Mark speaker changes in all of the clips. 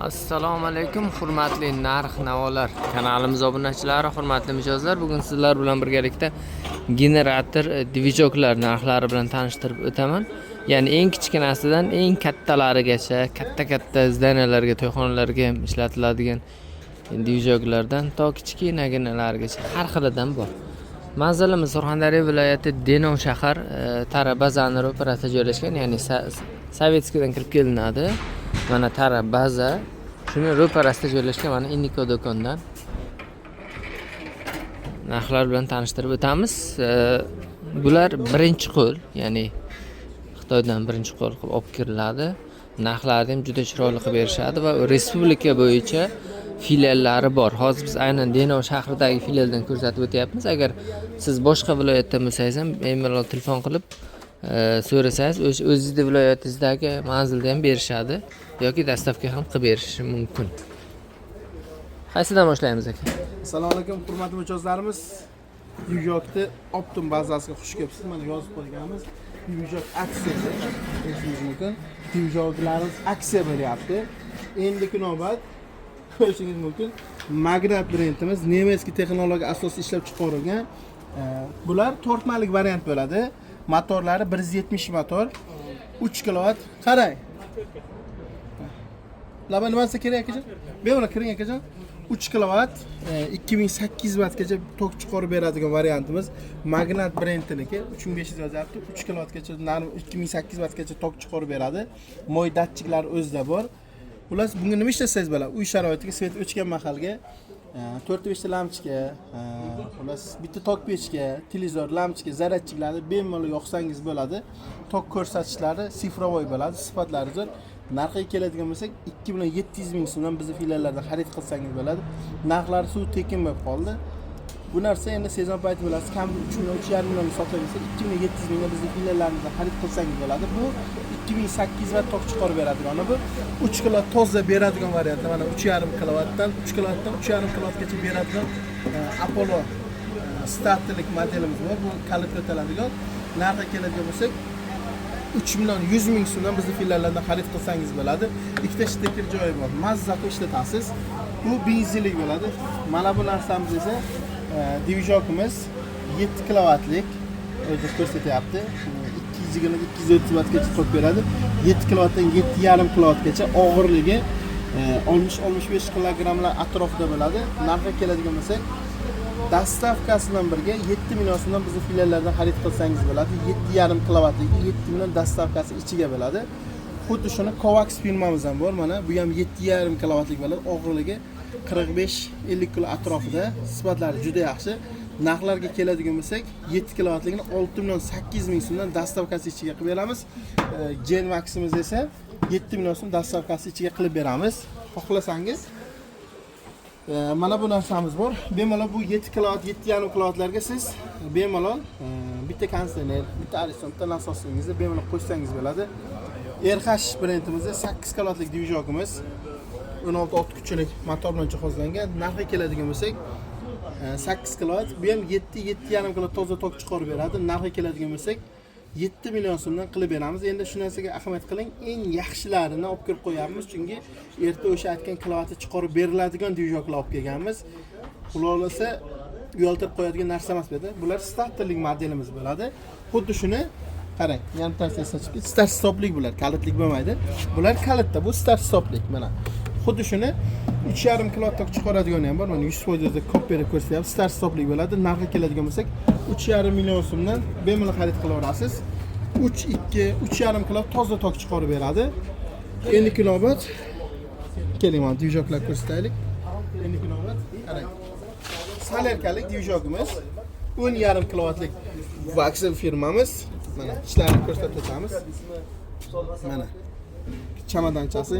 Speaker 1: Assalomu alaykum, hurmatli narx-navolar kanalimiz obunachilari, hurmatli mijozlar. Bugun sizlar bilan birgalikda generator dvijoklar narxlari bilan tanishtirib o'taman. Ya'ni eng kichkinasidan eng kattalarigacha, katta zdaniyalarga, to'yxonalarga ham ishlatiladigan dvijoklardan to kichkinaginalarigacha har xilidan bor. Manzilimiz Surxondaryo viloyati Denov shahar Tara bazani ro'parasida joylashgan, ya'ni Sovetskiydan kirib kelinadi. Mana Tara baza shuni ro'parasida joylashgan, mana Indiko do'kondan narxlar bilan tanishtirib o'tamiz. Bular birinchi qo'l, ya'ni Xitoydan birinchi qo'l qilib olib kiriladi. Narxlarni ham juda chiroyli qilib berishadi va respublika bo'yicha filiallari bor. Hozir biz aynan Denov shahridagi filialdan ko'rsatib o'tyapmiz. Agar siz boshqa viloyatdan bo'lsangiz ham bemalol telefon qilib so'rasangiz o'zingizning viloyatingizdagi manzilda ham berishadi yoki dastavka ham qilib berishi mumkin. Qaysidan boshlaymiz aka?
Speaker 2: Assalomu alaykum, hurmatli mijozlarimiz. Dvijokni Optum bazasiga xush kelibsiz. Mana yozib qo'yganmiz. Dvijok aksiyasi ko'rishingiz mumkin. Dvijoklarimiz aksiya beryapti. Endiki navbat ko'rishingiz mumkin. Magnat brendimiz nemetskiy texnologiya asosida ishlab chiqarilgan. Bular tortmalik variant bo'ladi. Motorlari 170 motor, 3 kW. Qarang. Laba nimasi kerak akajon? Bemalol kiring akajon. 3 kW, 2800 wattgacha tok chiqarib beradigan variantimiz. Magnat brendiniki 3500 yozyapti. 3 kW gacha, 2800 wattgacha tok chiqarib beradi. Moy datchiklari o'zida bor. Ular bunga nima ishlasangiz bo'ladi? Uy sharoitiga svet o'chgan mahalga 4-5 ta lampochka, ular bitta tok pechga, televizor, lampochka, zaryadchiklarni bemalol yoqsangiz bo'ladi. Tok ko'rsatishlari sifrovoy bo'ladi, sifatlari zo'r. Narxiga keladigan bo'lsak 2.700 ming so'mdan bizning filiallarda xarid qilsangiz bo'ladi. Narxlari suv tekin bo'lib qoldi. Bu narsa endi sezon payti bo'lasiz, kam 3.5 million sotilsa 2.700 mingga bizning filiallarimizda xarid qilsangiz bo'ladi. Bu 2800 watt tok chiqarib beradigan, bu 3 kW toza beradigan variant. Mana 3.5 kW dan 3 kW dan 3.5 kW gacha beradigan Apollo startlik modelimiz bor. Bu kalit ko'taradigan. Narxiga keladigan bo'lsak 3 million 100 ming so'mdan bizning filiallardan xarid qilsangiz bo'ladi. Ikkita stiker joyi bor. Mazza qilib ishlatasiz. Bu benzinlik bo'ladi. Mana bu narsamiz esa dvijokimiz 7 kWlik o'zi ko'rsatyapti. 220-230 wattgacha tok beradi. 7 kW dan 7.5 kW gacha og'irligi 60-65 kg atrofida bo'ladi. Narxiga keladigan bo'lsak, dastavkasi bilan birga 7 million so'mdan bizning filiallardan xarid qilsangiz bo'ladi. 7.5 kWligi 7 million dastavkasi ichiga bo'ladi. Xuddi shuni Kovax firmamiz ham bor. Mana bu ham 7.5 kWlik bo'ladi. Og'irligi 45-50 kg atrofida. Sifatlari juda yaxshi. Narxlarga keladigan bo'lsak, 7 kWligini 6 million 800 ming so'mdan dastavkasi ichiga qilib beramiz. Gen Maximiz esa 7 million so'm dastavkasi ichiga qilib beramiz. Xohlasangiz mana bu narsamiz bor. Bemalol bu 7 kW, 7.5 kWlarga siz bemalol bitta konditsioner, bitta Ariston, bitta nasosingizni bemalol qo'shsangiz bo'ladi. RH brendimizda 8 kWlik dvijokimiz 16 ot kuchlik motor bilan jihozlangan. Narxiga keladigan bo'lsak 8 kW, bu ham 7.5 kW toza tok chiqarib beradi. Narxiga keladigan bo'lsak 7 million so'mdan qilib beramiz. Endi shu narsaga ahamiyat qiling, eng yaxshilarini olib kelib qo'yamiz, chunki erta o'sha aytgan kW chiqarib beriladigan dvijoklar olib kelganmiz. Xulolasa uyaltirib qo'yadigan narsa emas bu. Bular starterlik modelimiz bo'ladi. Xuddi shuni qarang, yarimtasi chiqib, start stoplik bular, kalitlik bo'lmaydi. Bular kalitda, bu start stoplik mana. Xuddi shuni 3.5 kW tok chiqaradigani ham bor. Mana 100% kopiyada ko'rsatyapti. Start stoplik bo'ladi. Narxiga keladigan bo'lsak 3.5 million so'mdan bemalol xarid qilaverasiz. 3.5 kW toza tok chiqarib beradi. Endiki navbat keling, mana dvijoklar ko'rsataylik. Endiki navbat qarang. Salerkalik dvijokimiz 10.5 kWlik Vaxel firmamiz. Mana ishlarini ko'rsatib o'tamiz. Mana chamadonchasi,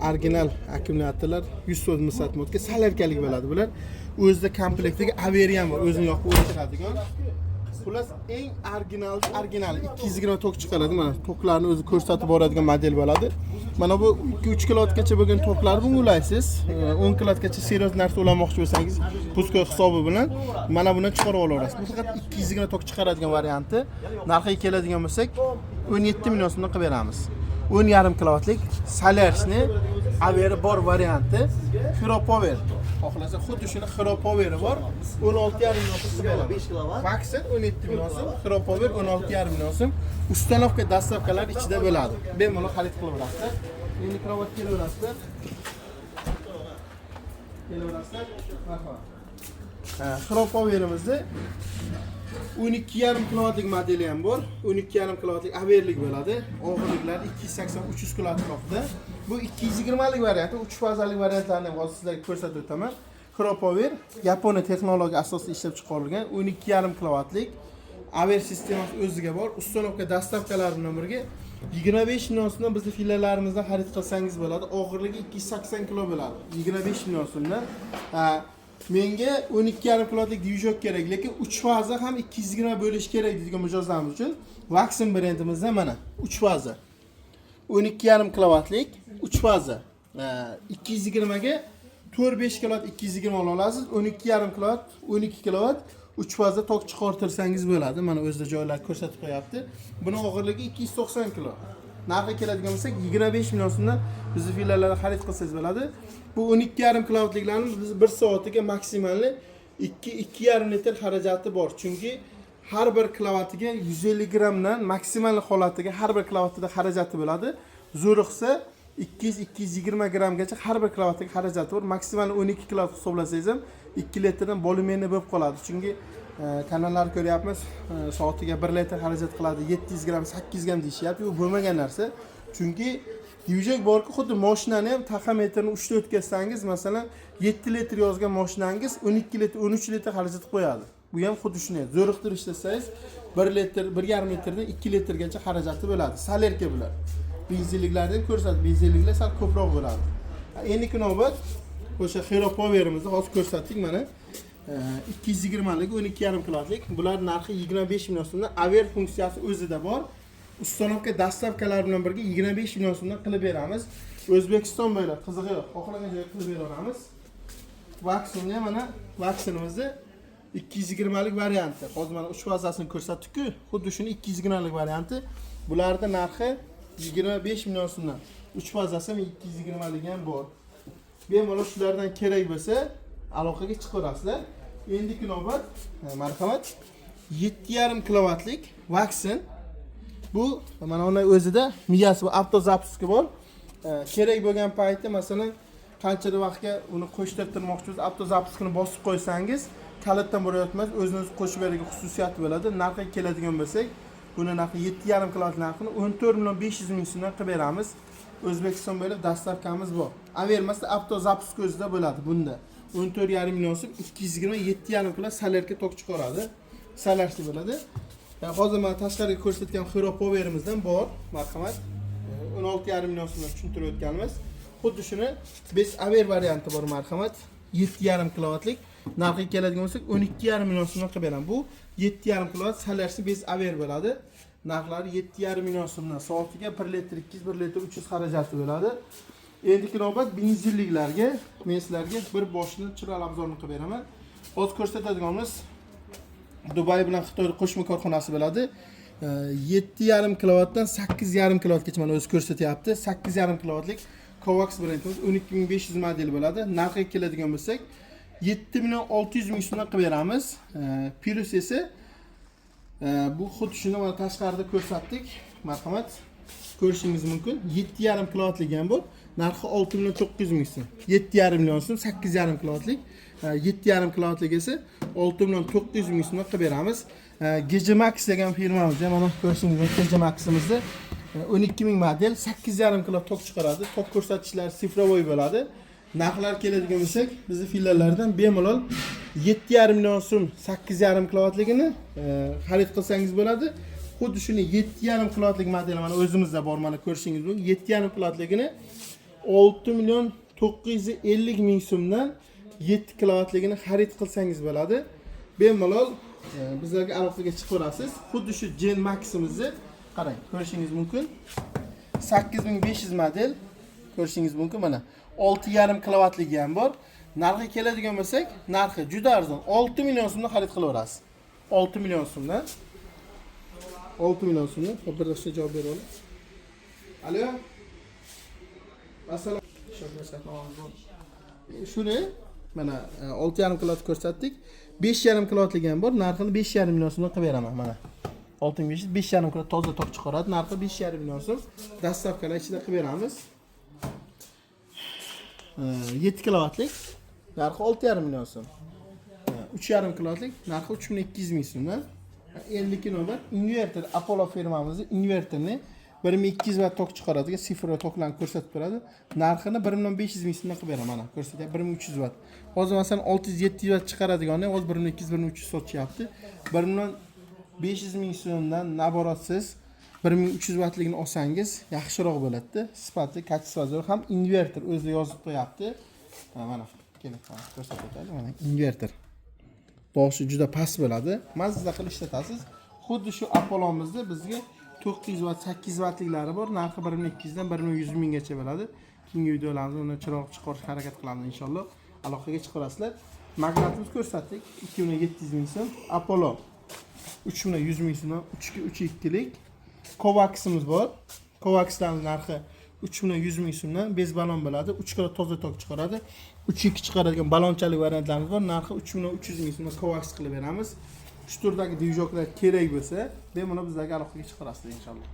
Speaker 2: original akkumulyatorlar 100 msat modga salerkalik bo'ladi bular. O'zida komplektdagi avariya bor, o'zini yoqib o'chiradigan. Xullas eng original 220 tok chiqaradi. Mana toklarni o'zi ko'rsatib boradigan model bo'ladi. Mana bu 2-3 kW gacha bo'lgan toklarni bunga ulaysiz. 10 kW gacha serios narsa ulamoqchi bo'lsangiz, pustkoy hisobi bilan mana buni chiqarib olaverasiz. Bu faqat 220 tok chiqaradigan varianti. Narxiga keladigan bo'lsak 17 million so'mdan qilib beramiz. 10.5 kWlik Solarisni averi bor varianti Hropower. Xohlasa xuddi shuni Hropoweri bor. 16,5 million so'm beramiz. Vaksin 17 million so'm, Hropower 16,5 million so'm. Ustanovka dastavkalar ichida bo'ladi. Bemalol xarid qilaverasizlar. Endi krovat kelaverasizlar. Marhamat. Hropowerimizni 12,5 kilovatlik modeli ham bor. 12,5 kilovatlik averlik bo'ladi. Og'irliklari 280-300 kilo atrofida. Bu 220 lik varianti, 3 fazali variantlarni ham hozir sizlarga ko'rsatib o'taman. Hropower Yaponiya texnologiya asosida ishlab chiqarilgan 12,5 kilovatlik aver sistemasi o'ziga bor. Ustanovka dastavkalari bilan birga 25 million so'mdan bizning fillallarimizdan xarid qilsangiz bo'ladi. Og'irligi 280 kilo bo'ladi. 25 million so'mdan. Menga 12,5 kilovatlik dvijok kerak, lekin 3 faza ham 220 bo'lish kerak deydigan mijozlarimiz uchun Vaksin brendimizda mana 3 faza. 12,5 kilovatlik 3 faza. 220 ga 4-5 kilovat 220 ola olasiz. 12,5 kilovat, 12 kilovat 3 faza tok chiqartirsangiz bo'ladi. Mana o'zida joylar ko'rsatib qo'yapti. Buni og'irligi 290 kilo. Narxi keladigan bo'lsak 25 million so'mdan bizning fillalarni xarid qilsangiz bo'ladi. Bu 12,5 kilovatliklarni biz 1 soatiga maksimalli 2-2,5 litr xarajati bor. Chunki har bir kilovatiga 150 grammdan maksimal holatiga har bir kilovatida xarajati bo'ladi. Zo'riqsa 200-220 grammgacha har bir kilovatiga xarajati bor. Maksimal 12 kilovat hisoblasangiz ham 2 litrdan bo'limini bo'lib qoladi. Chunki kanallar ko'ryapmiz, soatiga 1 litr xarajat qiladi, 700 gram, 800 gram deyishyapti. Bu bo'lmagan narsa. Chunki dvijok borki, xuddi mashinani ham taxometrini 3 ta o'tkazsangiz, masalan, 7 litr yozgan mashinangiz 12 litr, 13 litr xarajat qo'yadi. Bu ham xuddi shunday. Zo'riqtir ishlasangiz 1 litr, 1,5 litrdan 2 litrgacha xarajati bo'ladi. Salerka bular. Benzinliklardan ko'rsatib, benzinliklar sal ko'proq bo'ladi. Endi navbat o'sha Hropowerimizni hozir ko'rsatdik mana. 220 lik, 12,5 kilovatlik. Bular narxi 25 million so'mdan. Aver funksiyasi o'zida bor. Ustanovka dastavkalar bilan birga 25 million so'mdan qilib beramiz. O'zbekiston bo'ylab qizig'i yo'q, xohlagan joyga qilib beramiz. Vaksinni mana vaksinimizni 220 lik varianti. Hozir mana 3 fazasini ko'rsatdik-ku, xuddi shuni 220 lik varianti. Bularning narxi 25 million so'mdan. 3 fazasi 220 lik ham bor. Bemalol shulardan kerak bo'lsa, aloqaga chiqarasizlar. Endi navbat, marhamat, 7,5 kilovatlik vaksin. Bu mana uni o'zida miyasi va avtozapuski bor. Kerak bo'lgan paytda, masalan, qancha vaqtga uni qo'shtirib turmoqchisiz, avtozapuskini bosib qo'ysangiz, kalitdan bo'layotmas, o'zini qo'shib beradigan xususiyati bo'ladi. Narxiga keladigan bo'lsak, buni narxi 7,5 kilovat narxini 14,5 million so'mdan qilib beramiz. O'zbekiston bo'ylab dastavkamiz bor. Avermasda avtozapusk o'zida bo'ladi bunda. 14,5 million so'm, 227,5 kilo salerka tok chiqaradi. Salarsi bo'ladi. Hozir men tashqariga ko'rsatgan Hropowerimizdan bor, marhamat. 16,5 million so'mdan tushuntirib o'tganmiz. Xuddi shuni biz aver varianti bor, marhamat. 7,5 kilovatlik. Narxiga keladigan bo'lsak 12,5 million so'mdan qilib beraman. Bu 7,5 kilovat salarsi biz aver bo'ladi. Narxlari 7,5 million so'mdan. Soatiga 1 litr 200, 1 litr 300 xarajati bo'ladi. Endi navbat benzinliklarga, men sizlarga bir boshni chiroyli obzorni qilib beraman. Hozir ko'rsatadiganimiz Dubay bilan Xitoy qo'shma korxonasi bo'ladi. 7,5 kilovatdan 8,5 kilovatgacha mana o'zi ko'rsatyapti. 8,5 kilovatlik Kovax brendimiz 12500 model bo'ladi. Narxiga keladigan bo'lsak 7,600,000 so'mdan qilib beramiz. Plus esa bu xuddi shuni mana tashqarida ko'rsatdik. Marhamat, ko'rishingiz mumkin. 7,5 kilovatlik ham bor. Narxi 6,900,000 so'm. 7,5 million so'm, 8,5 kilovatlik. 7,5 kilovatlik esa 6,900,000 so'mdan qilib beramiz. Gejamax degan firmamiz, mana ko'rishingiz mumkin. Gejamaximizda 12,000 model 8,5 kilo tok chiqaradi. Tok ko'rsatkichlari sifrovoy bo'ladi. Narxlar keladigan bo'lsak, bizning fillarlardan bemalol 7,5 million so'm 8,5 kilovatligini xarid qilsangiz bo'ladi. Xuddi shuni 7,5 kilovatlik model mana o'zimizda bor, mana ko'rishingiz mumkin. 7,5 kilovatligini 6,950,000 so'mdan 7 kilovatligini xarid qilsangiz bo'ladi. Bemalol bizlarga aloqaga chiqarasiz. Xuddi shu Gen Max'imizni qarang, ko'rishingiz mumkin. 8500 model ko'rishingiz mumkin mana. 6,5 kilovatligi ham bor. Narxi keladigan bo'lsak, narxi juda arzon. 6 million so'mdan xarid qilaverasiz. 6 million so'mdan. 6 million so'mdan. Bir dasta javob bera olasiz. Alo. Assalom. Shuni mana 6,5 kilovat ko'rsatdik. 5,5 kilovatlik ham bor. Narxini 5,5 million so'mdan qilib beraman mana. 6500 5,5 kilovat toza tok chiqaradi. Narxi 5,5 million so'm. Dastavkalar ichida qilib beramiz. 7 kilovatlik narxi 6,5 million so'm. 3,5 kilovatlik narxi 3200 ming so'mdan. Endi navbat inverter Apollo firmamizning inverterini 1200 watt tok chiqaradigan sifir toklarni ko'rsatib turadi. Narxini 1,500 ming so'mdan qilib beraman. Mana ko'rsatyapti 1300 watt. Hozir masalan 600-700 watt chiqaradigani hozir 1200-1300 sotishyapti. 1,500 ming so'mdan naboratsiz 1300 wattligini olsangiz yaxshiroq bo'ladi. Sifati, kачествоsi ham inverter o'zida yozib qo'yapti. Mana kelib ko'rsatadi. Mana inverter. Toshi juda past bo'ladi. Mazza qilib ishlatasiz. Xuddi shu Apollo'mizda bizga 900 watt, 800 wattliklari bor. Narxi 1200 dan 1100 minggacha bo'ladi. Keyingi videolarimizda uni chiroq chiqarishga harakat qilamiz inshaalloh. Aloqaga chiqarasizlar. Magnatimiz ko'rsatdik 2700 ming so'm. Apollo 3100 ming so'm, 3.2 lik. Kovaximiz bor. Kovaxlarning narxi 3100 ming so'mdan bez balon bo'ladi. 3 kilo toza tok chiqaradi. 3.2 chiqaradigan balonchalik variantlarimiz bor. Narxi 3300 ming so'mdan Kovax qilib beramiz. Shu turdagi dvijoklar kerak bo'lsa, bemalol bizlarga aloqaga chiqarasizlar inshaalloh.